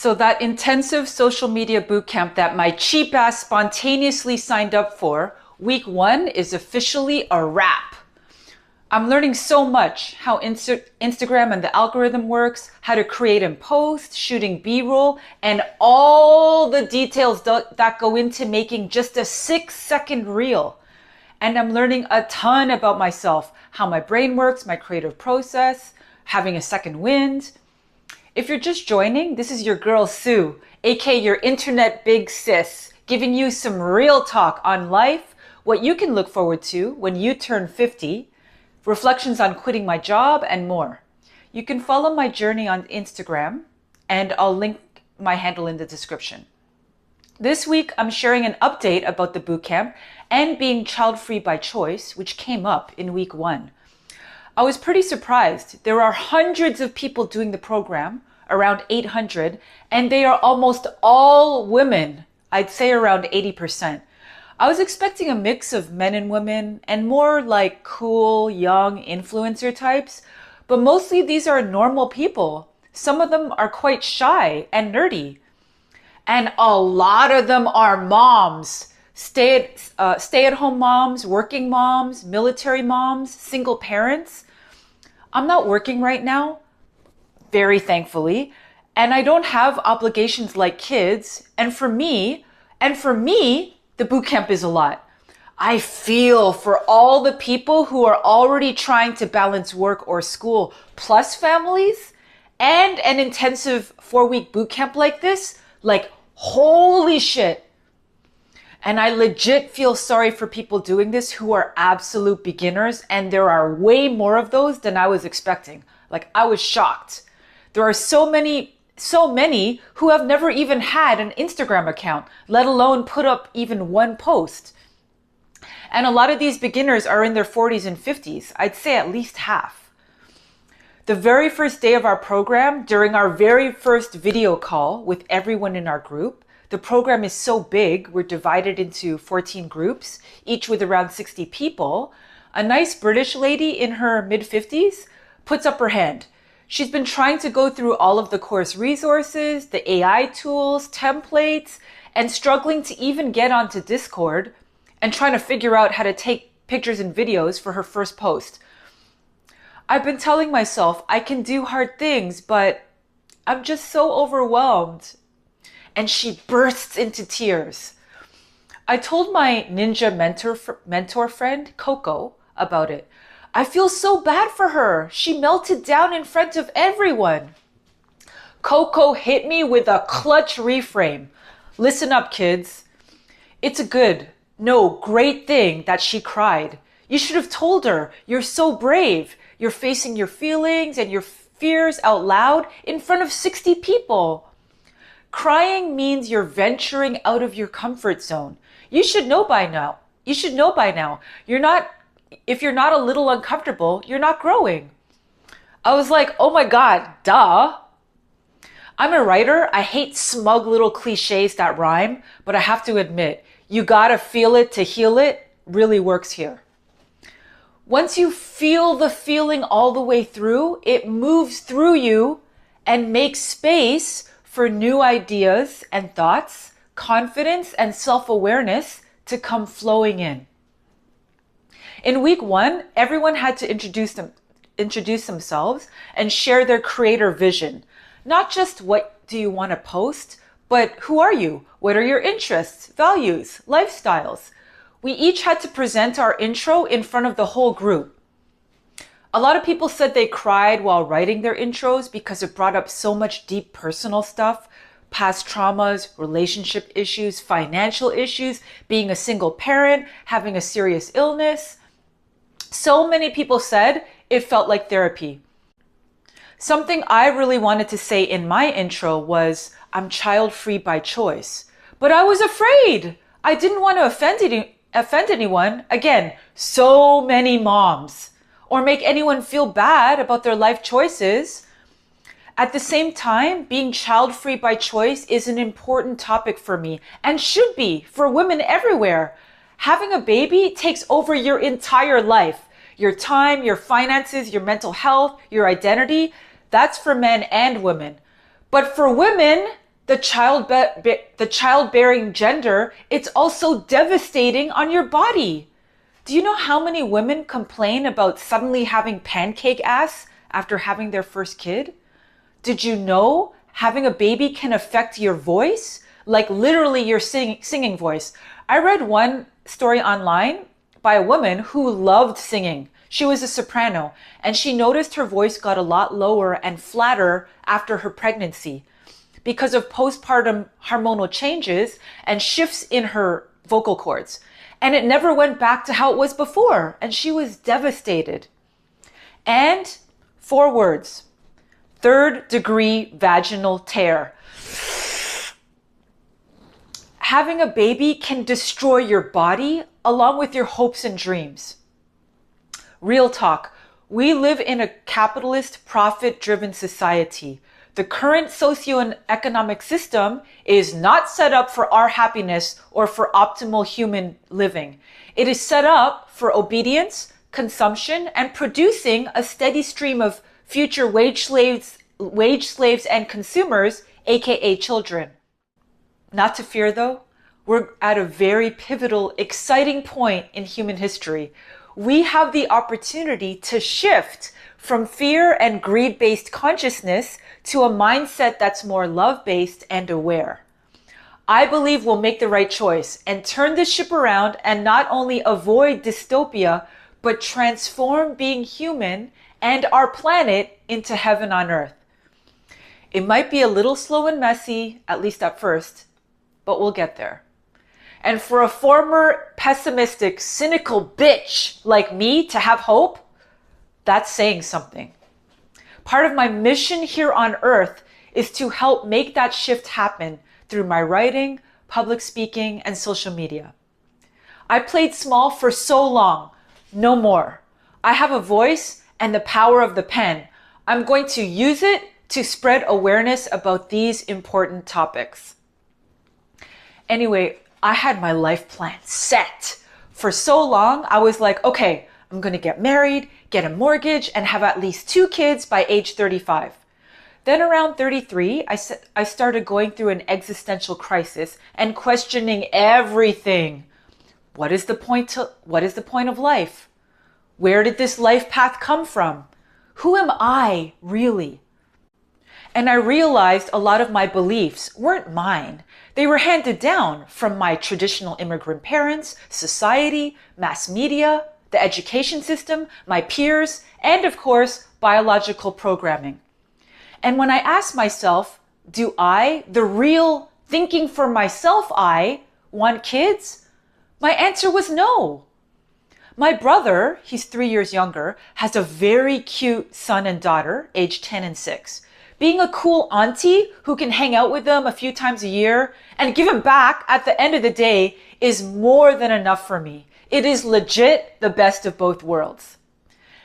So that intensive social media bootcamp that my cheap ass spontaneously signed up for, week 1 is officially a wrap. I'm learning so much, how Instagram and the algorithm works, how to create and post, shooting B-roll, and all the details that go into making just a 6-second reel. And I'm learning a ton about myself, how my brain works, my creative process, having a second wind. If you're just joining, this is your girl Sue, aka your internet big sis, giving you some real talk on life, what you can look forward to when you turn 50, reflections on quitting my job, and more. You can follow my journey on Instagram, and I'll link my handle in the description. This week, I'm sharing an update about the bootcamp and being child-free by choice, which came up in week 1. I was pretty surprised. There are hundreds of people doing the program, around 800, and they are almost all women. I'd say around 80%. I was expecting a mix of men and women and more like cool, young influencer types, but mostly these are normal people. Some of them are quite shy and nerdy. And a lot of them are moms, stay-at-home moms, working moms, military moms, single parents. I'm not working right now, very thankfully, and I don't have obligations like kids. And for me, the bootcamp is a lot. I feel for all the people who are already trying to balance work or school plus families and an intensive 4-week bootcamp like this. Like, holy shit. And I legit feel sorry for people doing this who are absolute beginners, and there are way more of those than I was expecting. Like, I was shocked. There are so many who have never even had an Instagram account, let alone put up even one post. And a lot of these beginners are in their 40s and 50s. I'd say at least half. The very first day of our program, during our very first video call with everyone in our group, the program is so big, we're divided into 14 groups, each with around 60 people. A nice British lady in her mid-50s puts up her hand. She's been trying to go through all of the course resources, the AI tools, templates, and struggling to even get onto Discord and trying to figure out how to take pictures and videos for her first post. I've been telling myself I can do hard things, but I'm just so overwhelmed. And she bursts into tears. I told my ninja mentor friend, Coco, about it. I feel so bad for her. She melted down in front of everyone. Coco hit me with a clutch reframe. Listen up, kids. It's a great thing that she cried. You should have told her, you're so brave. You're facing your feelings and your fears out loud in front of 60 people. Crying means you're venturing out of your comfort zone. You should know by now. If you're not a little uncomfortable, you're not growing. I was like, oh my God, duh. I'm a writer. I hate smug little cliches that rhyme, but I have to admit, you gotta feel it to heal it really works here. Once you feel the feeling all the way through, it moves through you and makes space for new ideas and thoughts, confidence and self-awareness to come flowing in. In week 1, everyone had to introduce themselves and share their creator vision. Not just what do you want to post, but who are you? What are your interests, values, lifestyles? We each had to present our intro in front of the whole group. A lot of people said they cried while writing their intros because it brought up so much deep personal stuff, past traumas, relationship issues, financial issues, being a single parent, having a serious illness. So many people said it felt like therapy. Something I really wanted to say in my intro was, I'm child-free by choice. But I was afraid. I didn't want to offend anyone. Again, so many moms. Or make anyone feel bad about their life choices. At the same time, being child-free by choice is an important topic for me and should be for women everywhere. Having a baby takes over your entire life. Your time, your finances, your mental health, your identity. That's for men and women. But for women, the childbearing gender, it's also devastating on your body. Do you know how many women complain about suddenly having pancake ass after having their first kid? Did you know having a baby can affect your voice? Like literally your singing voice. I read one story online by a woman who loved singing. She was a soprano and she noticed her voice got a lot lower and flatter after her pregnancy because of postpartum hormonal changes and shifts in her vocal cords. And it never went back to how it was before. And she was devastated. And 4 words: 3rd degree vaginal tear. Having a baby can destroy your body along with your hopes and dreams. Real talk. We live in a capitalist, profit-driven society. The current socioeconomic system is not set up for our happiness or for optimal human living. It is set up for obedience, consumption, and producing a steady stream of future wage slaves and consumers, aka children. Not to fear though, we're at a very pivotal, exciting point in human history. We have the opportunity to shift from fear and greed-based consciousness to a mindset that's more love-based and aware. I believe we'll make the right choice and turn this ship around and not only avoid dystopia, but transform being human and our planet into heaven on earth. It might be a little slow and messy, at least at first, but we'll get there. And for a former pessimistic, cynical bitch like me to have hope, that's saying something. Part of my mission here on earth is to help make that shift happen through my writing, public speaking, and social media. I played small for so long, no more. I have a voice and the power of the pen. I'm going to use it to spread awareness about these important topics. Anyway, I had my life plan set. For so long, I was like, okay, I'm going to get married, get a mortgage, and have at least 2 kids by age 35. Then around 33, I started going through an existential crisis and questioning everything. What is the point of life? Where did this life path come from? Who am I really? And I realized a lot of my beliefs weren't mine. They were handed down from my traditional immigrant parents, society, mass media, the education system, my peers, and of course, biological programming. And when I asked myself, do I, the real thinking for myself I, want kids? My answer was no. My brother, he's 3 years younger, has a very cute son and daughter, aged 10 and 6. Being a cool auntie who can hang out with them a few times a year and give them back at the end of the day is more than enough for me. It is legit the best of both worlds.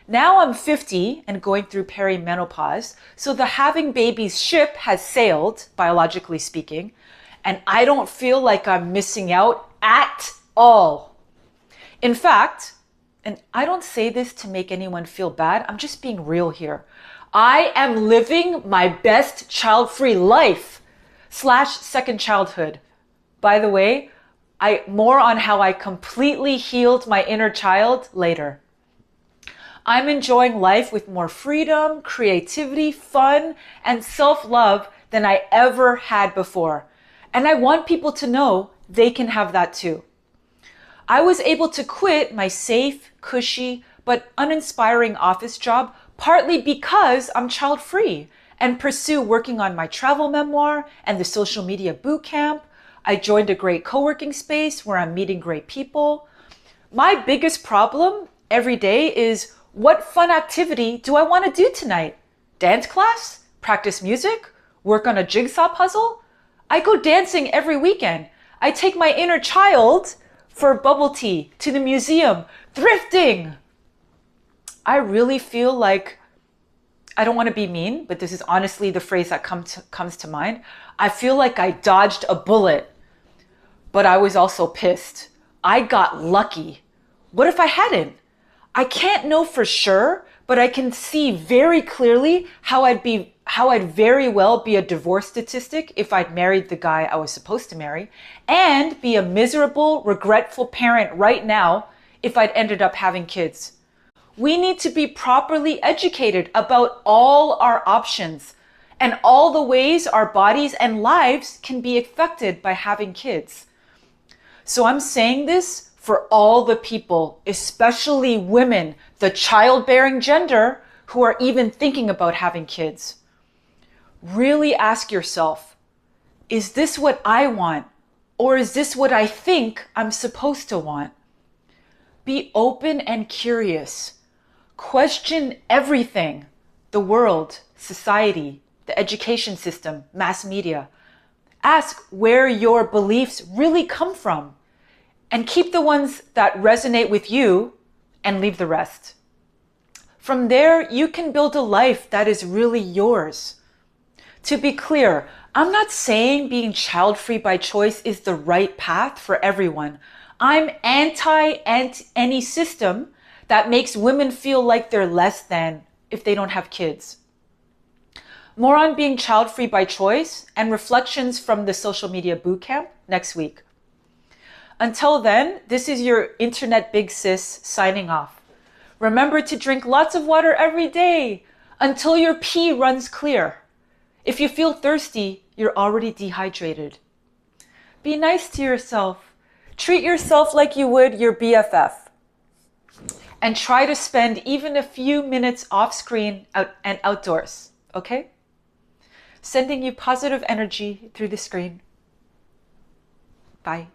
Now I'm 50 and going through perimenopause, so the having babies ship has sailed, biologically speaking, and I don't feel like I'm missing out at all. In fact, and I don't say this to make anyone feel bad, I'm just being real here. I am living my best child-free life / second childhood. By the way, more on how I completely healed my inner child later. I'm enjoying life with more freedom, creativity, fun, and self-love than I ever had before. And I want people to know they can have that too. I was able to quit my safe, cushy, but uninspiring office job partly because I'm child-free and pursue working on my travel memoir and the social media bootcamp. I joined a great co-working space where I'm meeting great people. My biggest problem every day is, what fun activity do I want to do tonight? Dance class? Practice music? Work on a jigsaw puzzle? I go dancing every weekend. I take my inner child for bubble tea, to the museum, thrifting. I really feel like, I don't want to be mean, but this is honestly the phrase that comes to mind. I feel like I dodged a bullet, but I was also pissed. I got lucky. What if I hadn't? I can't know for sure, but I can see very clearly how how I'd very well be a divorce statistic if I'd married the guy I was supposed to marry, and be a miserable, regretful parent right now if I'd ended up having kids. We need to be properly educated about all our options and all the ways our bodies and lives can be affected by having kids. So I'm saying this for all the people, especially women, the childbearing gender, who are even thinking about having kids. Really ask yourself, is this what I want? Or is this what I think I'm supposed to want? Be open and curious. Question everything: the world, society, the education system, mass media. Ask where your beliefs really come from, and keep the ones that resonate with you and leave the rest. From there, you can build a life that is really yours. To be clear, I'm not saying being child-free by choice is the right path for everyone. I'm anti any system that makes women feel like they're less than if they don't have kids. More on being child-free by choice and reflections from the social media bootcamp next week. Until then, this is your internet big sis signing off. Remember to drink lots of water every day until your pee runs clear. If you feel thirsty, you're already dehydrated. Be nice to yourself. Treat yourself like you would your BFF. And try to spend even a few minutes off screen and outdoors, okay? Sending you positive energy through the screen. Bye.